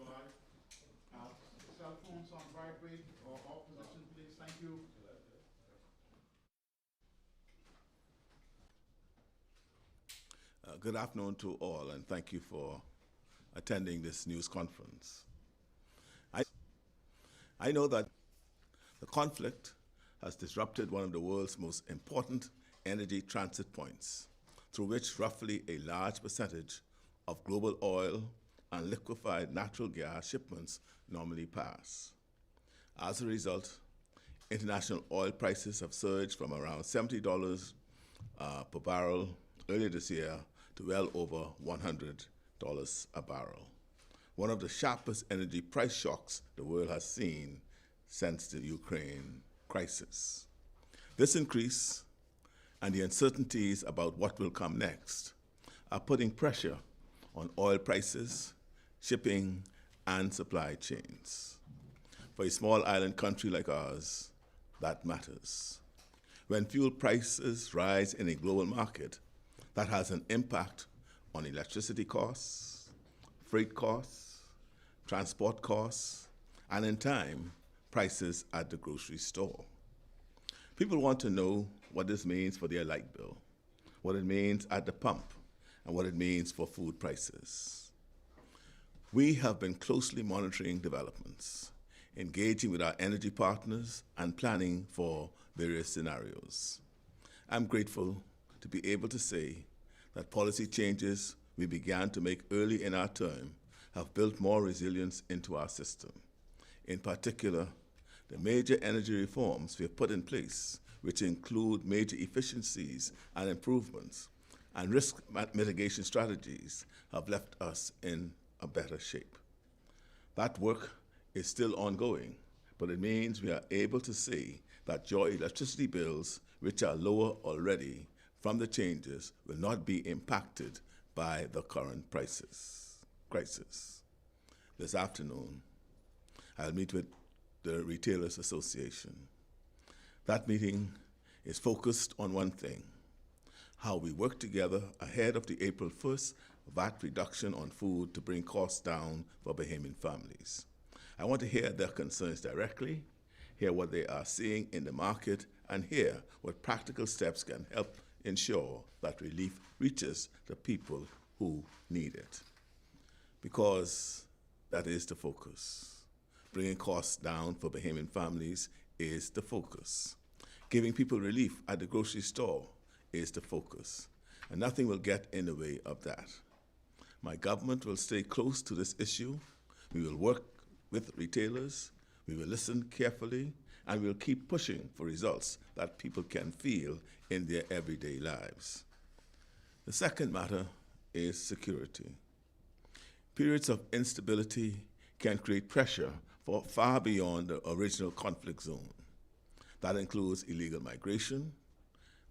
Uh, Cell phones on vibrate or off position, please. Thank you. Good afternoon to all, and thank you for attending this news conference. I know that the conflict has disrupted one of the world's most important energy transit points, through which roughly a large percentage of global oil and liquefied natural gas shipments normally pass. As a result, international oil prices have surged from around $70 per barrel earlier this year to well over $100 a barrel, one of the sharpest energy price shocks the world has seen since the Ukraine crisis. This increase and the uncertainties about what will come next are putting pressure on oil prices, shipping, and supply chains. For a small island country like ours, that matters. When fuel prices rise in a global market, that has an impact on electricity costs, freight costs, transport costs, and in time, prices at the grocery store. People want to know what this means for their light bill, what it means at the pump, and what it means for food prices. We have been closely monitoring developments, engaging with our energy partners, and planning for various scenarios. I'm grateful to be able to say that policy changes we began to make early in our term have built more resilience into our system. In particular, the major energy reforms we have put in place, which include major efficiencies and improvements, and risk mitigation strategies, have left us in a better shape. That work is still ongoing, but it means we are able to say that your electricity bills, which are lower already from the changes, will not be impacted by the current crisis. This afternoon, I'll meet with the Retailers Association. That meeting is focused on one thing: how we work together ahead of the April 1st VAT reduction on food to bring costs down for Bahamian families. I want to hear their concerns directly, hear what they are seeing in the market, and hear what practical steps can help ensure that relief reaches the people who need it. Because that is the focus. Bringing costs down for Bahamian families is the focus. Giving people relief at the grocery store is the focus. And nothing will get in the way of that. My government will stay close to this issue. We will work with retailers, we will listen carefully, and we will keep pushing for results that people can feel in their everyday lives. The second matter is security. Periods of instability can create pressure for far beyond the original conflict zone. That includes illegal migration,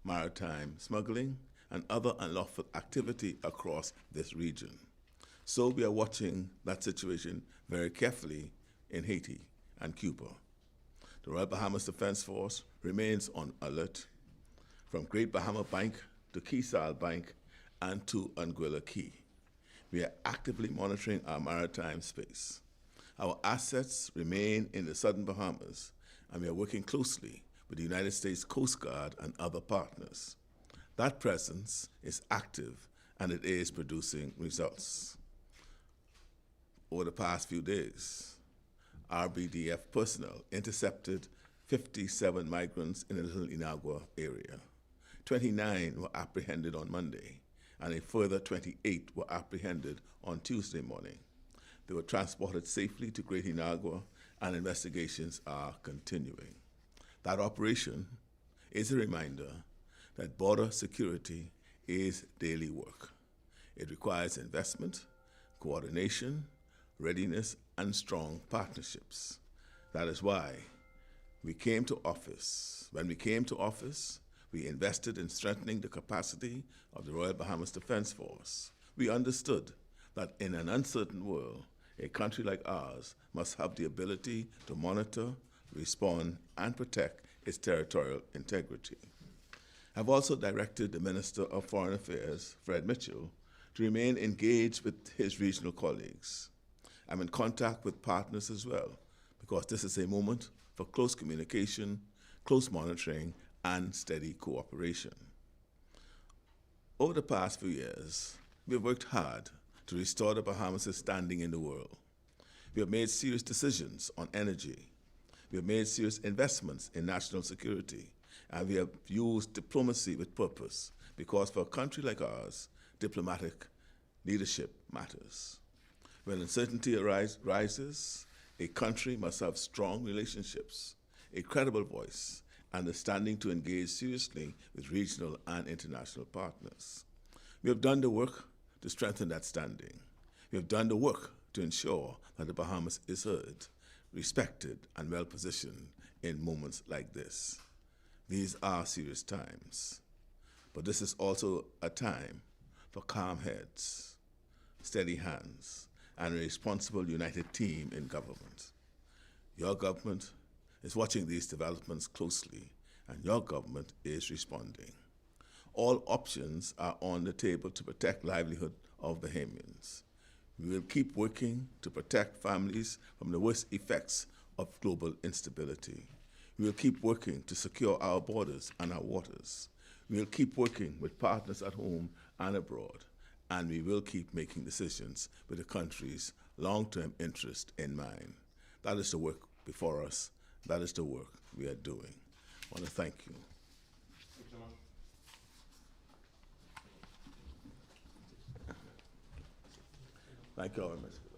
maritime smuggling, and other unlawful activity across this region. So we are watching that situation very carefully in Haiti and Cuba. The Royal Bahamas Defense Force remains on alert, from Great Bahama Bank to Key Sal Bank and to Anguilla Key. We are actively monitoring our maritime space. Our assets remain in the southern Bahamas, and we are working closely with the United States Coast Guard and other partners. That presence is active, and it is producing results. Over the past few days, RBDF personnel intercepted 57 migrants in the Little Inagua area. 29 were apprehended on Monday, and a further 28 were apprehended on Tuesday morning. They were transported safely to Great Inagua, and investigations are continuing. That operation is a reminder that border security is daily work. It requires investment, coordination, readiness, and strong partnerships. That is why we came to office. When we came to office, we invested in strengthening the capacity of the Royal Bahamas Defense Force. We understood that in an uncertain world, a country like ours must have the ability to monitor, respond, and protect its territorial integrity. I've also directed the Minister of Foreign Affairs, Fred Mitchell, to remain engaged with his regional colleagues. I'm in contact with partners as well, because this is a moment for close communication, close monitoring, and steady cooperation. Over the past few years, we have worked hard to restore the Bahamas' standing in the world. We have made serious decisions on energy. We have made serious investments in national security, and we have used diplomacy with purpose, because for a country like ours, diplomatic leadership matters. When uncertainty rises, a country must have strong relationships, a credible voice, and the standing to engage seriously with regional and international partners. We have done the work to strengthen that standing. We have done the work to ensure that the Bahamas is heard, respected, and well-positioned in moments like this. These are serious times, but this is also a time for calm heads, steady hands, and a responsible united team in government. Your government is watching these developments closely, and your government is responding. All options are on the table to protect livelihood of Bahamians. We will keep working to protect families from the worst effects of global instability. We will keep working to secure our borders and our waters. We will keep working with partners at home and abroad, and we will keep making decisions with the country's long-term interest in mind. That is the work before us. That is the work we are doing. I want to thank you. Thank you very much.